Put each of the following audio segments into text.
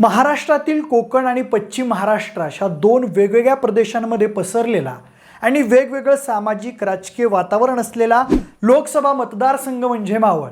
महाराष्ट्रातील कोकण आणि पश्चिम महाराष्ट्र अशा दोन वेगवेगळ्या प्रदेशांमध्ये पसरलेला आणि वेगवेगळं सामाजिक राजकीय वातावरण असलेला लोकसभा मतदारसंघ म्हणजे मावळ.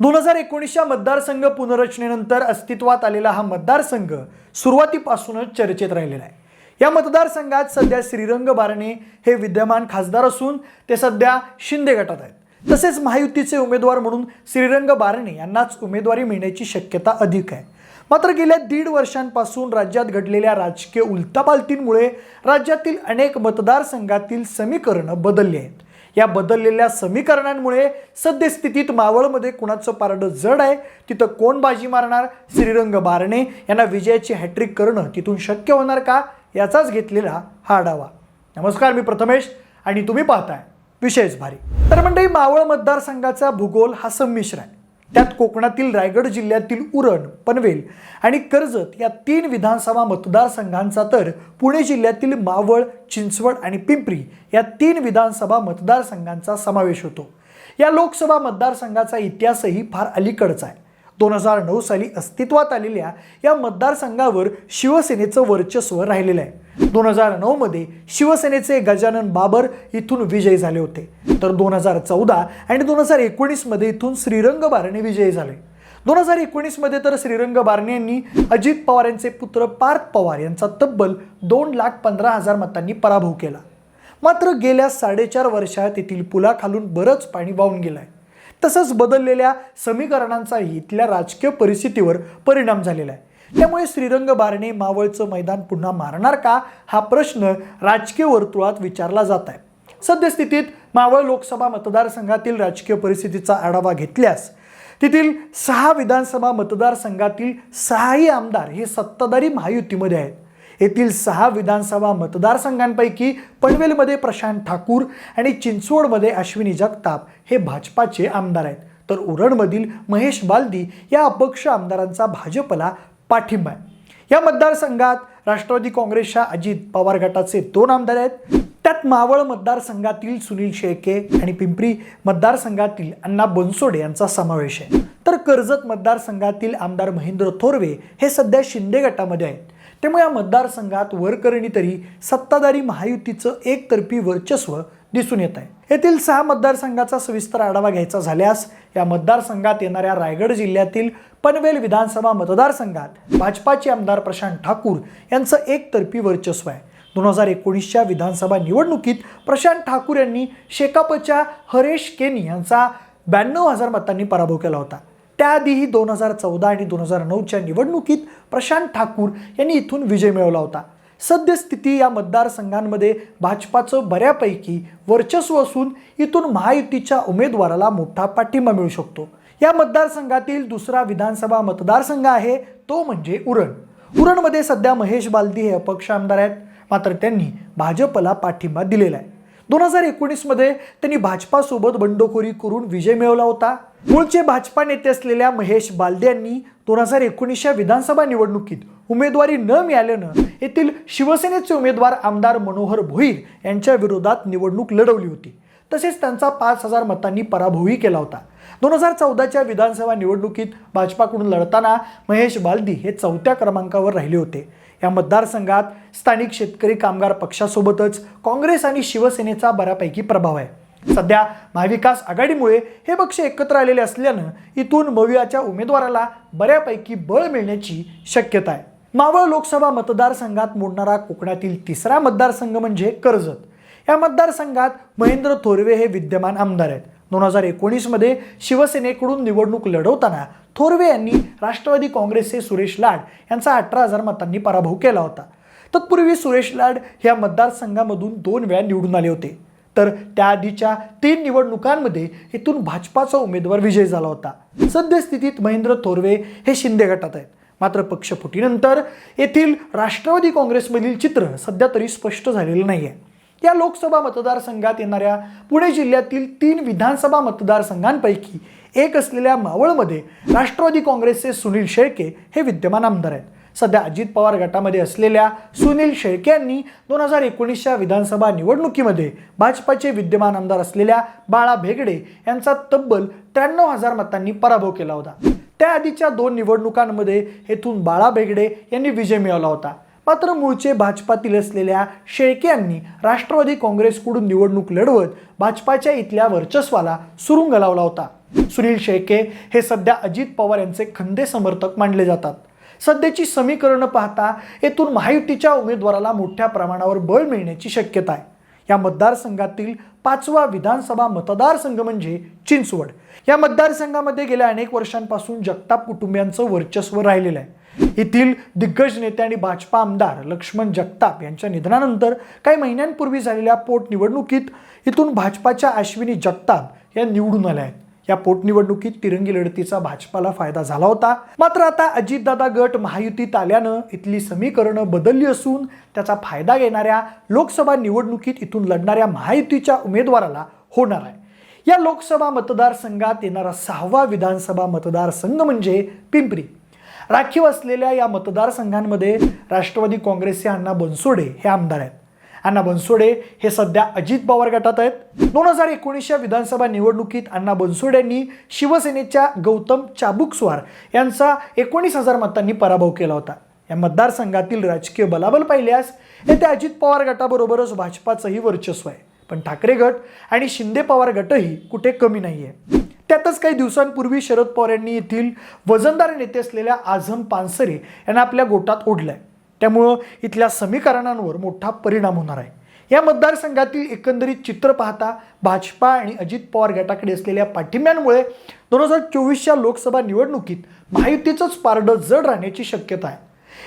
2019च्या मतदारसंघ पुनर्रचनेनंतर अस्तित्वात आलेला हा मतदारसंघ सुरुवातीपासूनच चर्चेत राहिलेला आहे. या मतदारसंघात सध्या श्रीरंग बारणे हे विद्यमान खासदार असून ते सध्या शिंदे गटात आहेत. तसेच महायुतीचे उमेदवार म्हणून श्रीरंग बारणे यांनाच उमेदवारी मिळण्याची शक्यता अधिक आहे. मात्र गेल्या 1.5 वर्षांपासून राज्यात घडलेल्या राजकीय उलथापालथींमुळे राज्यातील अनेक मतदारसंघातील समीकरणं बदलली आहेत. या बदललेल्या समीकरणांमुळे सद्यस्थितीत मावळमध्ये कुणाचं पारडं जड आहे, तिथं कोण बाजी मारणार, श्रीरंग बारणे यांना विजयाची हॅट्रिक करणं तिथून शक्य होणार का, याचाच घेतलेला हा आढावा. नमस्कार, मी प्रथमेश आणि तुम्ही पाहताय विशेष भारी. तर मंडळी, मावळ मतदारसंघाचा भूगोल हा संमिश्र आहे. त्यात कोकणातील रायगड जिल्ह्यातील उरण, पनवेल आणि कर्जत या 3 विधानसभा मतदारसंघांचा तर पुणे जिल्ह्यातील मावळ, चिंचवड आणि पिंपरी या 3 विधानसभा मतदारसंघांचा समावेश होतो. या लोकसभा मतदारसंघाचा इतिहासही फार अलीकडचा आहे. 2009 साली अस्तित्वात आलेल्या या मतदारसंघावर शिवसेनेचं वर्चस्व राहिलेलं आहे. 2009 मध्ये शिवसेनेचे गजानन बाबर इथून विजयी झाले होते, तर 2014 आणि 2019 मध्ये इथून श्रीरंग बारणे विजयी झाले. 2019 मध्ये तर श्रीरंग बारणे यांनी अजित पवार यांचे पुत्र पार्थ पवार यांचा तब्बल 2,15,000 मतांनी पराभव केला. मात्र गेल्या 4.5 वर्षात येथील पुलाखालून बरंच पाणी वाहून गेलं आहे. तसंच बदललेल्या समीकरणांचाही इथल्या राजकीय परिस्थितीवर परिणाम झालेला आहे. त्यामुळे श्रीरंग बारणे मावळचं मैदान पुन्हा मारणार का, हा प्रश्न राजकीय वर्तुळात विचारला जात आहे. सद्यस्थितीत मावळ लोकसभा मतदारसंघातील राजकीय परिस्थितीचा आढावा घेतल्यास तेथील 6 विधानसभा मतदारसंघातील 6ही आमदार हे सत्ताधारी महायुतीमध्ये आहेत. येथील 6 विधानसभा मतदारसंघांपैकी पनवेलमध्ये प्रशांत ठाकूर आणि चिंचवडमध्ये अश्विनी जगताप हे भाजपाचे आमदार आहेत, तर उरणमधील महेश बालदी या अपक्ष आमदारांचा भाजपला पाठिंबा आहे. या मतदारसंघात राष्ट्रवादी काँग्रेसच्या अजित पवार गटाचे 2 आमदार आहेत. त्यात मावळ मतदारसंघातील सुनील शेळके आणि पिंपरी मतदारसंघातील अण्णा बनसोडे यांचा समावेश आहे. तर कर्जत मतदारसंघातील आमदार महेंद्र थोरवे हे सध्या शिंदे गटामध्ये आहेत. त्यामुळे या मतदारसंघात वरकरणी तरी सत्ताधारी महायुतीचं एकतर्फी वर्चस्व दिसून येत आहे. येथील 6 मतदारसंघाचा सविस्तर आढावा घ्यायचा झाल्यास या मतदारसंघात येणाऱ्या रायगड जिल्ह्यातील पनवेल विधानसभा मतदारसंघात भाजपाचे आमदार प्रशांत ठाकूर यांचं एकतर्फी वर्चस्व आहे. 2019च्या विधानसभा निवडणुकीत प्रशांत ठाकूर यांनी शेकापच्या हरेश केनी यांचा 92,000 मतांनी पराभव केला होता. त्याआधीही 2014 आणि 2009च्या निवडणुकीत प्रशांत ठाकूर यांनी इथून विजय मिळवला होता. सद्यस्थिती या मतदारसंघांमध्ये भाजपाचं बऱ्यापैकी वर्चस्व असून इथून महायुतीच्या उमेदवाराला मोठा पाठिंबा मिळू शकतो. या मतदारसंघातील दुसरा विधानसभा मतदारसंघ आहे तो म्हणजे उरण. उरणमध्ये सध्या महेश बालदी हे अपक्ष आमदार आहेत, मात्र त्यांनी भाजपला पाठिंबा दिलेला आहे. 2019 मध्ये त्यांनी भाजपासोबत बंडखोरी करून विजय मिळवला होता. मूळचे भाजपा नेते असलेल्या महेश बालदे यांनी 2019च्या विधानसभा निवडणुकीत उमेदवारी न मिळाल्यानं येथील शिवसेनेचे उमेदवार आमदार मनोहर भोईर यांच्या विरोधात निवडणूक लढवली होती. तसेच त्यांचा 5,000 मतांनी पराभवही केला होता. 2014च्या विधानसभा निवडणुकीत भाजपाकडून लढताना महेश बालदी हे 4थ्या क्रमांकावर राहिले होते. या मतदारसंघात स्थानिक शेतकरी कामगार पक्षासोबतच काँग्रेस आणि शिवसेनेचा बऱ्यापैकी प्रभाव आहे. सध्या महाविकास आघाडीमुळे हे पक्ष एकत्र आलेले असल्यानं इथून मवियाच्या उमेदवाराला बऱ्यापैकी बळ मिळण्याची शक्यता आहे. मावळ लोकसभा मतदारसंघात मोडणारा कोकणातील 3रा मतदारसंघ म्हणजे कर्जत. या मतदारसंघात महेंद्र थोरवे हे विद्यमान आमदार आहेत. 2019 मध्ये शिवसेनेकडून निवडणूक लढवताना थोरवे यांनी राष्ट्रवादी काँग्रेसचे सुरेश लाड यांचा 18,000 मतांनी पराभव केला होता. तत्पूर्वी सुरेश लाड या मतदारसंघामधून 2 वेळा निवडून आले होते, तर त्याआधीच्या 3 निवडणुकांमध्ये इथून भाजपाचा उमेदवार विजयी झाला होता. सद्यस्थितीत महेंद्र थोरवे हे शिंदे गटात आहेत. मात्र पक्षफुटीनंतर येथील राष्ट्रवादी काँग्रेसमधील चित्र सध्या तरी स्पष्ट झालेलं नाही आहे. या लोकसभा मतदारसंघात येणाऱ्या पुणे जिल्ह्यातील 3 विधानसभा मतदारसंघांपैकी एक असलेल्या मावळमध्ये राष्ट्रवादी काँग्रेसचे सुनील शेळके हे विद्यमान आमदार आहेत. सध्या अजित पवार गटामध्ये असलेल्या सुनील शेळके यांनी 2019च्या विधानसभा निवडणुकीमध्ये भाजपाचे विद्यमान आमदार असलेल्या बाळा भेगडे यांचा तब्बल 93,000 मतांनी पराभव केला होता. त्याआधीच्या 2 निवडणुकांमध्ये हेतून बाळा बेगडे यांनी विजय मिळवला होता. मात्र मूळचे भाजपातील असलेल्या शेळके यांनी राष्ट्रवादी काँग्रेसकडून निवडणूक लढवत भाजपाच्या इथल्या वर्चस्वाला सुरुंग लावला होता. सुनील शेळके हे सध्या अजित पवार यांचे खंदे समर्थक मानले जातात. सध्याची समीकरणं पाहता येथून महायुतीच्या उमेदवाराला मोठ्या प्रमाणावर बळ मिळण्याची शक्यता आहे. या मतदारसंघातील 5वा विधानसभा मतदारसंघ म्हणजे चिंचवड. या मतदारसंघामध्ये गेल्या अनेक वर्षांपासून जगताप कुटुंबियांचं वर्चस्व राहिलेलं आहे. येथील दिग्गज नेते आणि भाजपा आमदार लक्ष्मण जगताप यांच्या निधनानंतर काही महिन्यांपूर्वी झालेल्या पोटनिवडणुकीत इथून भाजपाच्या अश्विनी जगताप या निवडून आल्या आहेत. या पोटनिवडणुकीत तिरंगी लढतीचा भाजपाला फायदा झाला होता. मात्र आता अजितदादा गट महायुतीत आल्यानं इथली समीकरणं बदलली असून त्याचा फायदा घेणाऱ्या लोकसभा निवडणुकीत इथून लढणाऱ्या महायुतीच्या उमेदवाराला होणार आहे. या लोकसभा मतदारसंघात येणारा 6वा विधानसभा मतदारसंघ म्हणजे पिंपरी. राखीव असलेल्या या मतदारसंघांमध्ये राष्ट्रवादी काँग्रेसचे अण्णा बनसोडे हे आमदार आहेत. अण्णा बनसोडे हे सध्या अजित पवार गटात आहेत. 2019च्या विधानसभा निवडणुकीत अण्णा बनसोडे यांनी शिवसेनेच्या गौतम चाबुकस्वार यांचा 19,000 मतांनी पराभव केला होता. या मतदारसंघातील राजकीय बलाबल पाहिल्यास येथे अजित पवार गटाबरोबरच भाजपाचंही वर्चस्व आहे. पण ठाकरे गट आणि शिंदे पवार गटही कुठे कमी नाहीये. त्यातच काही दिवसांपूर्वी शरद पवार यांनी येथील वजनदार नेते असलेल्या आझम पानसरे यांना आपल्या गोटात ओढलंय. त्यामुळं इथल्या समीकरणांवर मोठा परिणाम होणार आहे. या मतदारसंघातील एकंदरीत चित्र पाहता भाजपा आणि अजित पवार गटाकडे असलेल्या पाठिंब्यामुळे 2024च्या लोकसभा निवडणुकीत महायुतीचंच पारडं जड राहण्याची शक्यता आहे.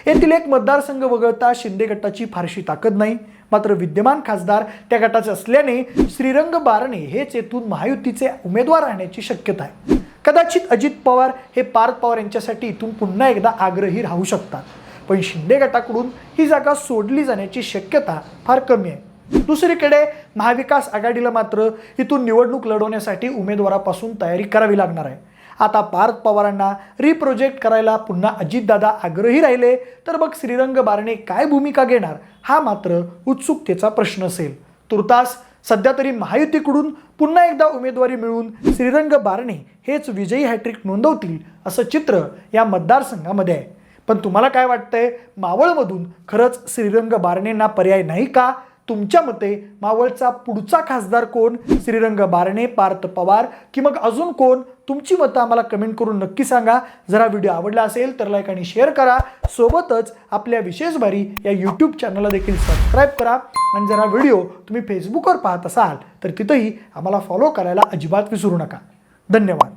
येथील एक मतदारसंघ वगळता शिंदे गटाची फारशी ताकद नाही. मात्र विद्यमान खासदार त्या गटाचे असल्याने श्रीरंग बारणे हेच येथून महायुतीचे उमेदवार राहण्याची शक्यता आहे. कदाचित अजित पवार हे पार्थ पवार यांच्यासाठी इथून पुन्हा एकदा आग्रही राहू शकतात. पण शिंदे गटाकडून ही जागा सोडली जाण्याची शक्यता फार कमी आहे. दुसरीकडे महाविकास आघाडीला मात्र इथून निवडणूक लढवण्यासाठी उमेदवारापासून तयारी करावी लागणार आहे. आता पार्थ पवारांना रिप्रोजेक्ट करायला पुन्हा अजितदादा आग्रही राहिले तर मग श्रीरंग बारणे काय भूमिका घेणार हा मात्र उत्सुकतेचा प्रश्न असेल. तुर्तास सध्या तरी महायुतीकडून पुन्हा एकदा उमेदवारी मिळून श्रीरंग बारणे हेच विजयी हॅट्रिक नोंदवतील असं चित्र या मतदारसंघामध्ये आहे. पण तुम्हाला काय वाटतंय, मावळमधून खरंच श्रीरंग बारणेंना पर्याय नाही का? तुमच्या मते मावळचा पुढचा खासदार कोण? श्रीरंग बारणे, पार्थ पवार की मग अजून कोण? तुमची मतं आम्हाला कमेंट करून नक्की सांगा. जरा व्हिडिओ आवडला असेल तर लाईक आणि शेअर करा. सोबतच आपल्या विशेष भारी या यूट्यूब चॅनलला देखील सबस्क्राईब करा. आणि जरा व्हिडिओ तुम्ही फेसबुकवर पाहत असाल तर तिथंही आम्हाला फॉलो करायला अजिबात विसरू नका. धन्यवाद.